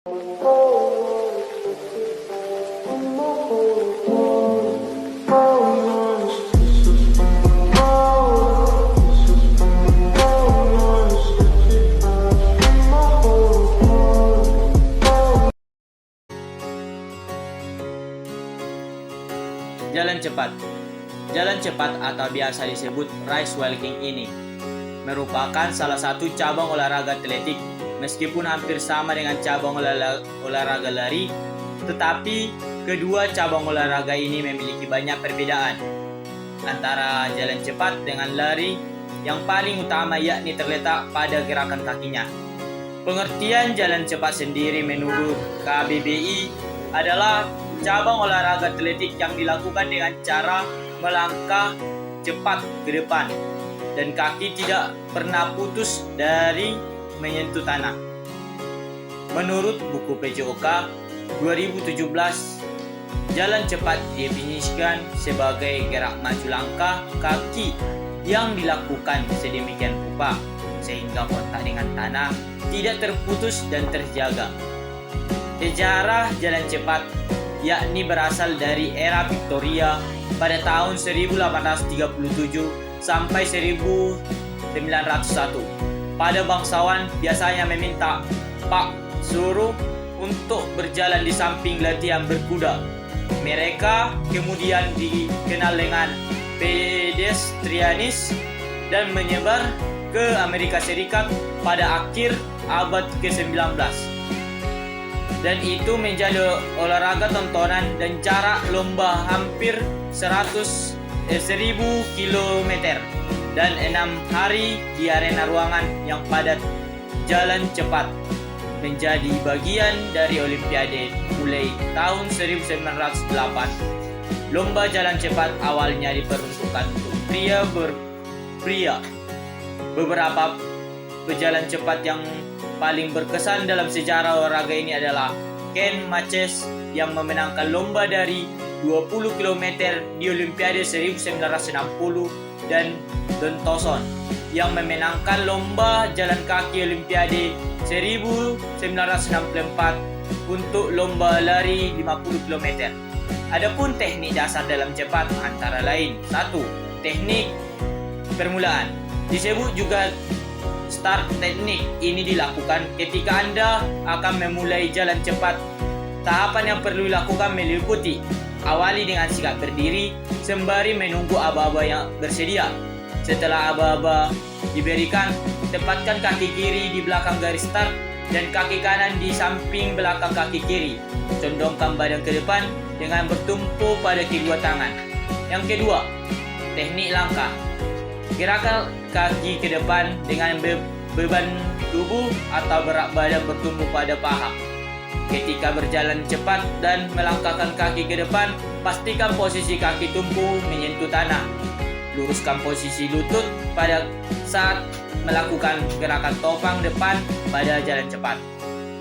Jalan cepat. Jalan cepat atau biasa disebut race walking ini merupakan salah satu cabang olahraga atletik. Meskipun hampir sama dengan cabang olahraga lari, tetapi kedua cabang olahraga ini memiliki banyak perbedaan antara jalan cepat dengan lari. Yang paling utama yakni terletak pada gerakan kakinya. Pengertian jalan cepat sendiri menurut KBBI adalah cabang olahraga atletik yang dilakukan dengan cara melangkah cepat ke depan dan kaki tidak pernah putus dari menyentuh tanah. Menurut buku PJOK 2017, jalan cepat didefinisikan sebagai gerak maju langkah kaki yang dilakukan sedemikian rupa sehingga kontak dengan tanah tidak terputus dan terjaga. Sejarah jalan cepat yakni berasal dari era Victoria pada tahun 1837 sampai 1901. Pada bangsawan biasanya meminta Pak suruh untuk berjalan di samping latihan berkuda. Mereka kemudian dikenal dengan pedestrianis dan menyebar ke Amerika Serikat pada akhir abad ke-19. Dan itu menjadi olahraga tontonan dan jarak lomba hampir 1000 km dan 6 hari di arena ruangan yang padat. Jalan cepat menjadi bagian dari Olimpiade mulai tahun 1908. Lomba jalan cepat awalnya diperuntukkan untuk pria. Beberapa pejalan cepat yang paling berkesan dalam sejarah olahraga ini adalah Ken Maches yang memenangkan lomba dari 20 km di Olimpiade 1960 dan Don Thorson yang memenangkan lomba jalan kaki Olimpiade 1964 untuk lomba lari 50 km. Adapun teknik dasar dalam cepat antara lain: 1. Teknik permulaan disebut juga start teknik. Ini dilakukan ketika Anda akan memulai jalan cepat. Tahapan yang perlu dilakukan meliputi: awali dengan sigap berdiri sembari menunggu aba-aba yang bersedia. Setelah aba-aba diberikan, tempatkan kaki kiri di belakang garis start dan kaki kanan di samping belakang kaki kiri. Condongkan badan ke depan dengan bertumpu pada kedua tangan. Yang kedua, teknik langkah. Gerakan kaki ke depan dengan beban tubuh atau berat badan bertumpu pada paha. Ketika berjalan cepat dan melangkahkan kaki ke depan, pastikan posisi kaki tumpu menyentuh tanah. Luruskan posisi lutut pada saat melakukan gerakan topang depan pada jalan cepat.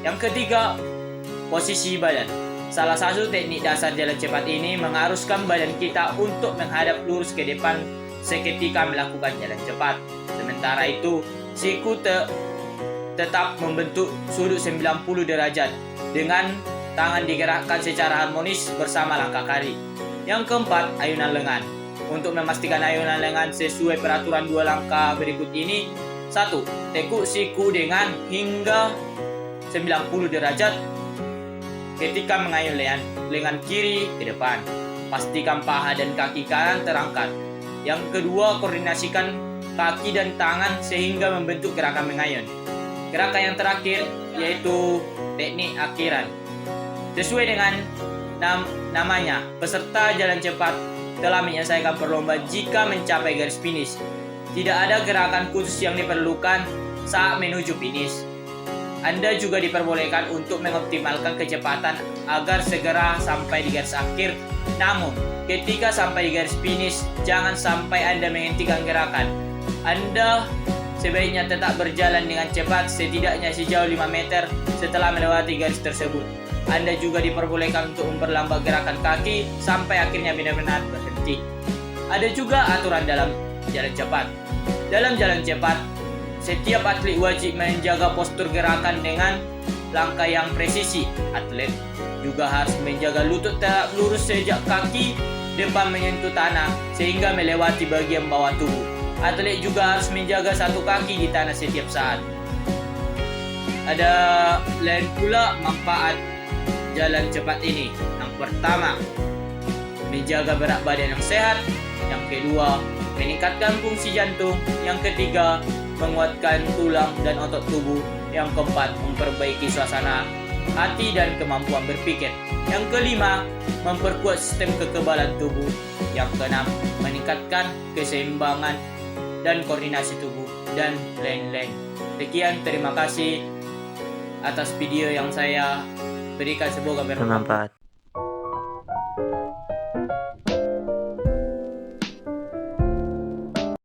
Yang ketiga, posisi badan. Salah satu teknik dasar jalan cepat ini mengharuskan badan kita untuk menghadap lurus ke depan seketika melakukan jalan cepat. Sementara itu, siku tetap membentuk sudut 90 derajat dengan tangan digerakkan secara harmonis bersama langkah kaki. Yang keempat, ayunan lengan. Untuk memastikan ayunan lengan sesuai peraturan dua langkah berikut ini: 1. Tekuk siku dengan hingga 90 derajat ketika mengayun lengan kiri ke depan. Pastikan paha dan kaki kanan terangkat. Yang kedua, koordinasikan kaki dan tangan sehingga membentuk gerakan mengayun. Gerakan yang terakhir yaitu teknik akhiran. Sesuai dengan namanya, peserta jalan cepat telah menyelesaikan perlombaan jika mencapai garis finish. Tidak ada gerakan khusus yang diperlukan saat menuju finish. Anda juga diperbolehkan untuk mengoptimalkan kecepatan agar segera sampai di garis akhir. Namun, ketika sampai di garis finish, jangan sampai Anda menghentikan gerakan. Anda sebaiknya tetap berjalan dengan cepat setidaknya sejauh 5 meter setelah melewati garis tersebut. Anda juga diperbolehkan untuk memperlambat gerakan kaki sampai akhirnya benar-benar berhenti. Ada juga aturan dalam jalan cepat. Dalam jalan cepat, setiap atlet wajib menjaga postur gerakan dengan langkah yang presisi. Atlet juga harus menjaga lutut tetap lurus sejak kaki depan menyentuh tanah sehingga melewati bagian bawah tubuh. Atlet juga harus menjaga satu kaki di tanah setiap saat. Ada lain pula manfaat jalan cepat ini. Yang pertama, menjaga berat badan yang sehat. Yang kedua, meningkatkan fungsi jantung. Yang ketiga, menguatkan tulang dan otot tubuh. Yang keempat, memperbaiki suasana hati dan kemampuan berpikir. Yang kelima, memperkuat sistem kekebalan tubuh. Yang keenam, meningkatkan keseimbangan dan koordinasi tubuh, dan lain-lain. Sekian, terima kasih atas video yang saya berikan, semoga bermanfaat.